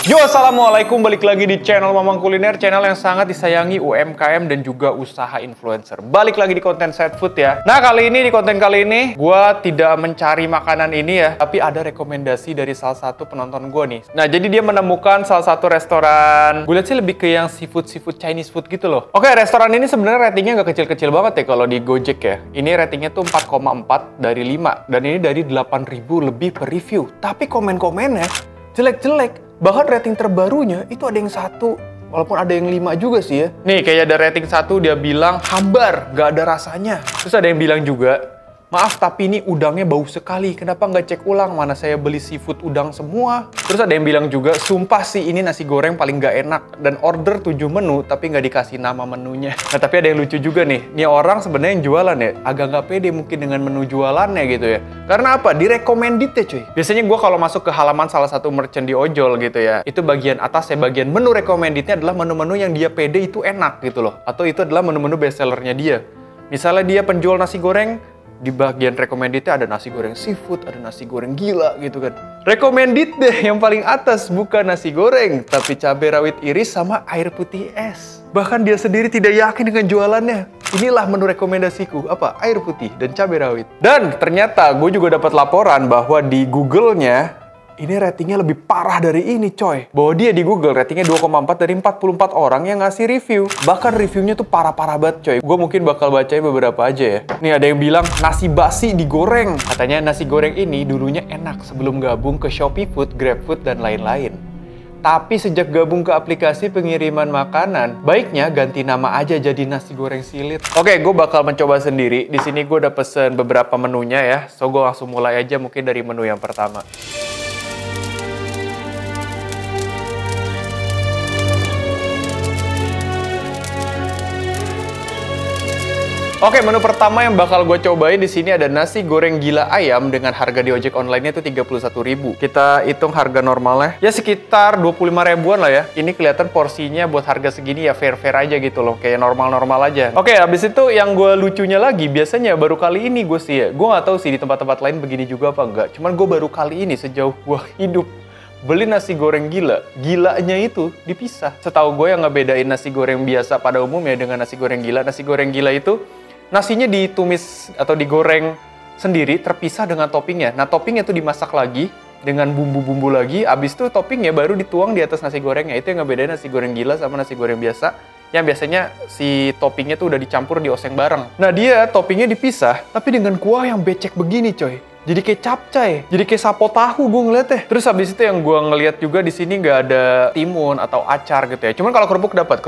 Yo, assalamualaikum, balik lagi di channel Mamang Kuliner, channel yang sangat disayangi UMKM dan juga usaha influencer. Balik lagi di konten Set Food ya. Nah, kali ini di konten kali ini, gue tidak mencari makanan ini ya, tapi ada rekomendasi dari salah satu penonton gue nih. Nah, jadi dia menemukan salah satu restoran, gue lihat sih lebih ke yang seafood Chinese food gitu loh. Oke, restoran ini sebenarnya ratingnya nggak kecil-kecil banget ya kalau di Gojek ya. Ini ratingnya tuh 4,4 dari 5, dan ini dari 8.000 lebih per review. Tapi komen-komennya jelek-jelek. Bahkan rating terbarunya itu ada yang 1, walaupun ada yang 5 juga sih ya. Nih, kayak ada rating 1 dia bilang hambar, gak ada rasanya. Terus ada yang bilang juga, maaf tapi ini udangnya bau sekali, kenapa nggak cek ulang? Mana saya beli seafood udang semua. Terus ada yang bilang juga, sumpah sih ini nasi goreng paling nggak enak. Dan order 7 menu, tapi nggak dikasih nama menunya. Nah, tapi ada yang lucu juga nih. Nih orang sebenarnya yang jualan ya, agak nggak pede mungkin dengan menu jualannya gitu ya. Karena apa? Direkomendit ya cuy. Biasanya gue kalau masuk ke halaman salah satu merchant di ojol gitu ya, itu bagian atas ya, bagian menu recommendednya adalah menu-menu yang dia pede itu enak gitu loh. Atau itu adalah menu-menu bestsellernya dia. Misalnya dia penjual nasi goreng, di bagian recommended-nya ada nasi goreng seafood, ada nasi goreng gila gitu kan. Recommended deh yang paling atas, bukan nasi goreng, tapi cabai rawit iris sama air putih es. Bahkan dia sendiri tidak yakin dengan jualannya. Inilah menu rekomendasiku, apa? Air putih dan cabai rawit. Dan ternyata gue juga dapat laporan bahwa di Google-nya ini ratingnya lebih parah dari ini coy. Bahwa dia di Google ratingnya 2,4 dari 44 orang yang ngasih review. Bahkan reviewnya tuh parah-parah banget coy. Gue mungkin bakal bacain beberapa aja ya. Nih ada yang bilang nasi basi digoreng. Katanya nasi goreng ini dulunya enak sebelum gabung ke Shopee Food, GrabFood, dan lain-lain. Tapi sejak gabung ke aplikasi pengiriman makanan, baiknya ganti nama aja jadi nasi goreng silit. Oke, gue bakal mencoba sendiri. Di sini gue udah pesen beberapa menunya ya. So gue langsung mulai aja mungkin dari menu yang pertama. Oke, menu pertama yang bakal gue cobain di sini ada nasi goreng gila ayam dengan harga di ojek online-nya itu 31.000. Kita hitung harga normalnya ya sekitar 25 ribuan lah ya. Ini kelihatan porsinya buat harga segini ya fair-fair aja gitu loh, kayak normal-normal aja. Oke, habis itu yang gue lucunya lagi, biasanya baru kali ini gue sih ya, gue nggak tahu sih di tempat-tempat lain begini juga apa enggak. Cuman gue baru kali ini sejauh gue hidup beli nasi goreng gila, gilanya itu dipisah. Setahu gue yang ngebedain nasi goreng biasa pada umumnya dengan nasi goreng gila itu nasinya ditumis atau digoreng sendiri, terpisah dengan toppingnya. Nah, toppingnya tuh dimasak lagi dengan bumbu-bumbu lagi. Abis itu toppingnya baru dituang di atas nasi gorengnya. Itu yang ngebedain nasi goreng gila sama nasi goreng biasa. Yang biasanya si toppingnya tuh udah dicampur di oseng bareng. Nah, dia toppingnya dipisah, tapi dengan kuah yang becek begini coy. Jadi kayak capcay, jadi kayak sapo tahu gue ngeliatnya. Terus habis itu yang gue ngeliat juga di sini nggak ada timun atau acar gitu ya. Cuman kalau kerupuk dapat.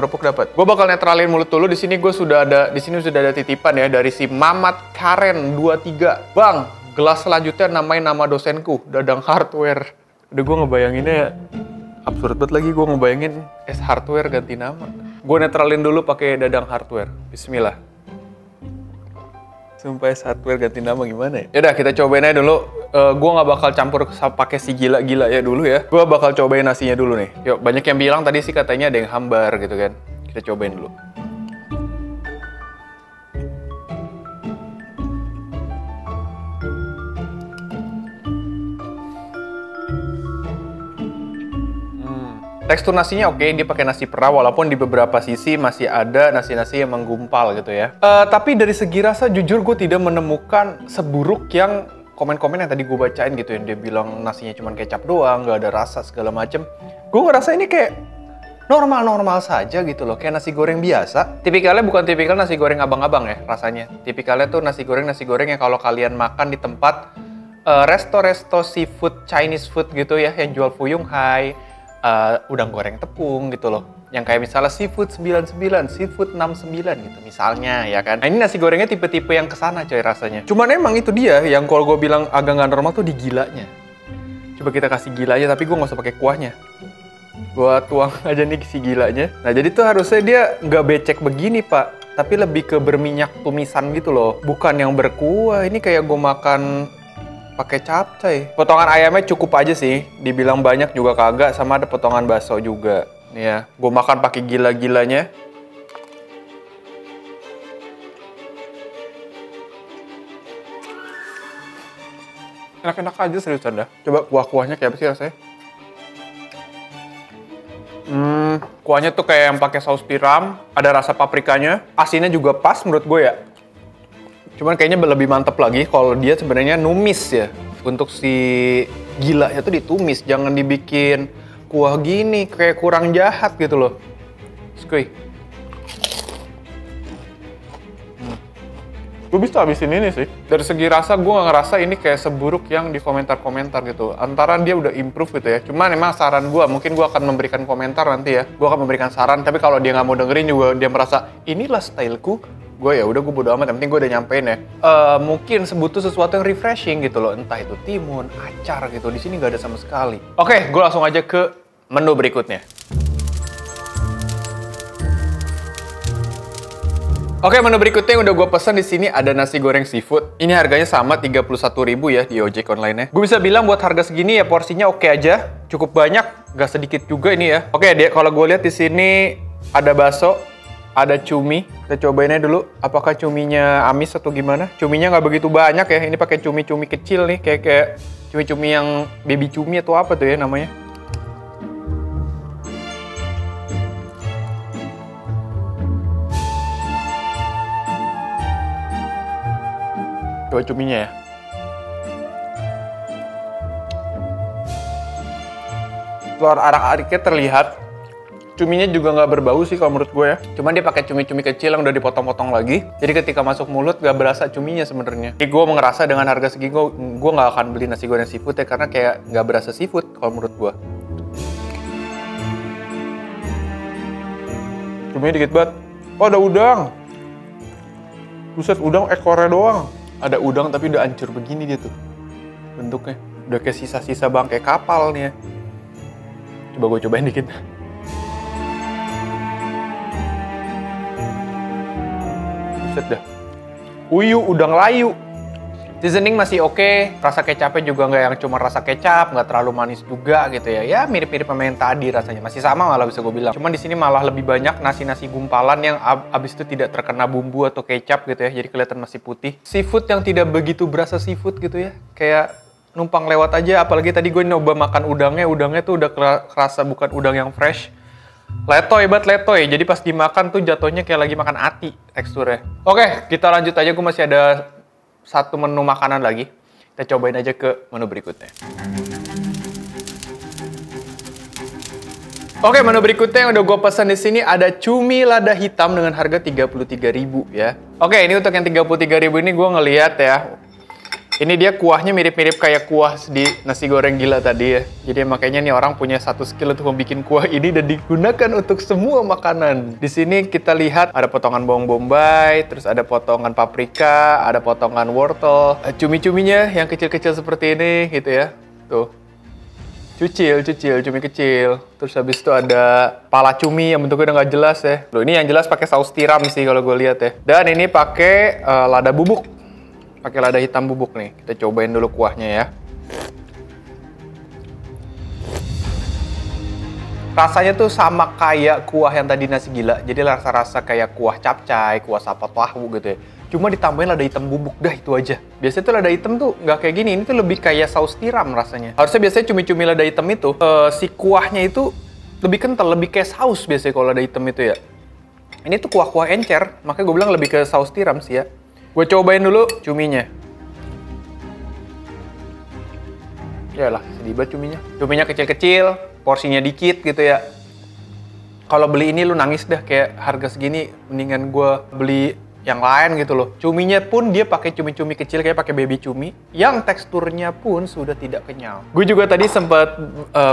Gue bakal netralin mulut dulu. Di sini sudah ada titipan ya dari si Mamat Karen 23. Bang, gelas selanjutnya namain nama dosenku, Dadang Hardware. Udah gue ngebayanginnya absurd banget lagi, gue ngebayangin S Hardware ganti nama. Gue netralin dulu pakai Dadang Hardware. Bismillah. Sumpah hardware ganti nama gimana ya? Yaudah kita cobain aja dulu. Gue nggak bakal campur pakai si gila-gila ya dulu ya. Gue bakal cobain nasinya dulu nih. Yuk, banyak yang bilang tadi sih katanya ada yang hambar gitu kan. Kita cobain dulu. Tekstur nasinya oke, dia pakai nasi pera walaupun di beberapa sisi masih ada nasi-nasi yang menggumpal gitu ya. Tapi dari segi rasa jujur gue tidak menemukan seburuk yang komen-komen yang tadi gue bacain gitu ya. Dia bilang nasinya cuma kecap doang, nggak ada rasa segala macem. Gue ngerasa ini kayak normal-normal saja gitu loh, kayak nasi goreng biasa. Tipikalnya bukan tipikal nasi goreng abang-abang ya rasanya. Tipikalnya tuh nasi goreng yang kalau kalian makan di tempat resto-resto seafood, Chinese food gitu ya, yang jual fuyung hai, udang goreng tepung gitu loh. Yang kayak misalnya seafood 99, seafood 69 gitu misalnya ya kan. Nah ini nasi gorengnya tipe-tipe yang kesana coy rasanya. Cuman emang itu dia yang kalau gue bilang agak nggak normal tuh di gilanya. Coba kita kasih gilanya tapi gue nggak usah pakai kuahnya. Gue tuang aja nih si gilanya. Nah jadi tuh harusnya dia nggak becek begini pak. Tapi lebih ke berminyak tumisan gitu loh. Bukan yang berkuah. Ini kayak gue makan pakai capcay. Potongan ayamnya cukup aja sih. Dibilang banyak juga kagak, sama ada potongan bakso juga. Nih ya, gue makan pakai gila-gilanya. Enak-enak aja seriusan dah. Coba kuah-kuahnya kayak apa sih rasanya? Kuahnya tuh kayak yang pakai saus tiram, ada rasa paprikanya, asinnya juga pas menurut gue ya. Cuman kayaknya lebih mantep lagi kalau dia sebenarnya numis ya. Untuk si gilanya tuh ditumis, jangan dibikin kuah gini, kayak kurang jahat gitu loh. Skuy. Gue bisa habisin ini sih. Dari segi rasa, gue gak ngerasa ini kayak seburuk yang di komentar-komentar gitu. Antara dia udah improve gitu ya. Cuman emang saran gue, mungkin gue akan memberikan komentar nanti ya. Gue akan memberikan saran, tapi kalau dia gak mau dengerin juga, dia merasa, inilah styleku. Gue ya udah, gue bodo amat, yang penting gue udah nyampein ya. Mungkin butuh sesuatu yang refreshing gitu loh. Entah itu timun, acar gitu. Di sini gak ada sama sekali. Oke, gue langsung aja ke menu berikutnya. Oke, menu berikutnya yang udah gue pesan di sini ada nasi goreng seafood. Ini harganya sama 31.000 ya di ojek online-nya. Gue bisa bilang buat harga segini ya porsinya oke aja, cukup banyak, gak sedikit juga ini ya. Oke, dia kalau gue lihat di sini ada bakso, ada cumi. Kita cobainnya dulu. Apakah cuminya amis atau gimana? Cuminya nggak begitu banyak ya. Ini pakai cumi-cumi kecil nih, kayak cumi-cumi yang baby cumi atau apa tuh ya namanya. Coba cuminya ya. Telur arak-ariknya terlihat. Cuminya juga nggak berbau sih kalau menurut gue ya. Cuman dia pakai cumi-cumi kecil yang udah dipotong-potong lagi. Jadi ketika masuk mulut nggak berasa cuminya sebenarnya. Jadi gue ngerasa dengan harga segini gue nggak akan beli nasi goreng seafood ya, karena kayak nggak berasa seafood kalau menurut gue. Cuminya dikit banget. Oh, ada udang. Buset, udang ekornya doang. Ada udang tapi udah hancur begini dia tuh bentuknya. Udah kayak sisa-sisa bangkai kapal nih ya. Coba gue cobain dikit. Buset dah. Uyu, udang layu. Seasoning masih oke. Rasa kecapnya juga nggak yang cuma rasa kecap, nggak terlalu manis juga gitu ya. Ya mirip-mirip sama yang tadi rasanya. Masih sama malah bisa gue bilang. Cuman di sini malah lebih banyak nasi-nasi gumpalan yang abis itu tidak terkena bumbu atau kecap gitu ya. Jadi kelihatan masih putih. Seafood yang tidak begitu berasa seafood gitu ya. Kayak numpang lewat aja. Apalagi tadi gue nyoba makan udangnya. Udangnya tuh udah kerasa bukan udang yang fresh. Letoy banget, letoy. Jadi pas dimakan tuh jatuhnya kayak lagi makan ati teksturnya. Oke, kita lanjut aja. Gue masih ada satu menu makanan lagi. Kita cobain aja ke menu berikutnya. Oke, menu berikutnya yang udah gue pesan di sini ada cumi lada hitam dengan harga 33.000 ya. Oke, ini untuk yang 33.000 ini gue ngeliat ya. Ini dia kuahnya mirip-mirip kayak kuah di nasi goreng gila tadi ya. Jadi makanya nih orang punya satu skill untuk membuat kuah ini dan digunakan untuk semua makanan. Di sini kita lihat ada potongan bawang bombay, terus ada potongan paprika, ada potongan wortel, cumi-cuminya yang kecil-kecil seperti ini gitu ya. Tuh. Cucil, cumi kecil. Terus habis itu ada pala cumi yang bentuknya udah nggak jelas ya. Loh, ini yang jelas pakai saus tiram sih kalau gue lihat ya. Dan ini pakai lada bubuk. Pakai lada hitam bubuk nih. Kita cobain dulu kuahnya ya. Rasanya tuh sama kayak kuah yang tadi nasi gila. Jadi rasa-rasa kayak kuah capcay, kuah sapa tahu gitu ya. Cuma ditambahin lada hitam bubuk, dah itu aja. Biasanya tuh lada hitam tuh nggak kayak gini. Ini tuh lebih kayak saus tiram rasanya. Harusnya biasanya cumi-cumi lada hitam itu, si kuahnya itu lebih kental, lebih kayak saus biasanya kalau lada hitam itu ya. Ini tuh kuah-kuah encer, makanya gue bilang lebih ke saus tiram sih ya. Gue cobain dulu cuminya. Yalah, sedih banget cuminya. Cuminya kecil-kecil, porsinya dikit gitu ya. Kalau beli ini lu nangis dah, kayak harga segini mendingan gue beli yang lain gitu loh. Cuminya pun dia pakai cumi-cumi kecil kayak pakai baby cumi yang teksturnya pun sudah tidak kenyal. Gue juga tadi sempat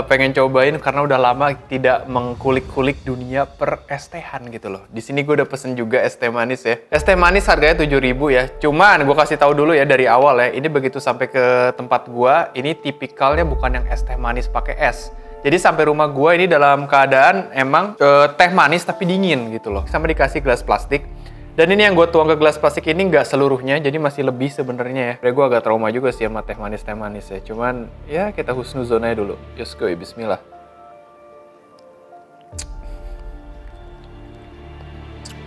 pengen cobain karena udah lama tidak mengkulik-kulik dunia per es tehan gitu loh. Di sini gue udah pesen juga es teh manis ya. Es teh manis harganya 7.000 ya. Cuman gue kasih tahu dulu ya dari awal ya. Ini begitu sampai ke tempat gue, ini tipikalnya bukan yang es teh manis pakai es. Jadi sampai rumah gue ini dalam keadaan emang teh manis tapi dingin gitu loh. Sama dikasih gelas plastik. Dan ini yang gue tuang ke gelas plastik ini nggak seluruhnya, jadi masih lebih sebenarnya ya. Gue agak trauma juga sih sama teh manis ya. Cuman ya kita husnuzon aja dulu. Just go, bismillah.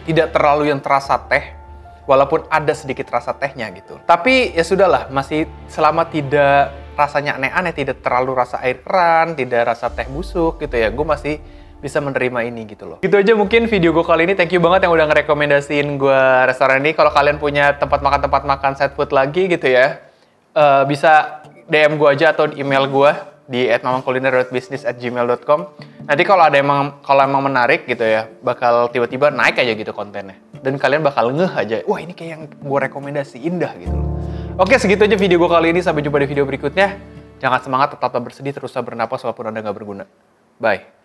Tidak terlalu yang terasa teh, walaupun ada sedikit rasa tehnya gitu. Tapi ya sudahlah, masih selama tidak rasanya aneh-aneh, tidak terlalu rasa air keran, tidak rasa teh busuk gitu ya. Gue masih bisa menerima ini gitu loh. Gitu aja mungkin video gue kali ini. Thank you banget yang udah ngerekomendasiin gue restoran ini. Kalau kalian punya tempat makan set food lagi gitu ya, bisa DM gue aja atau email gue di @mamangkuliner.business@gmail.com. Nanti kalau emang menarik gitu ya, bakal tiba-tiba naik aja gitu kontennya. Dan kalian bakal ngeh aja, wah ini kayak yang gue rekomendasiin dah gitu loh. Oke, segitu aja video gue kali ini. Sampai jumpa di video berikutnya. Jangan semangat, tetap bersedih, teruslah bernapas walaupun Anda nggak berguna. Bye.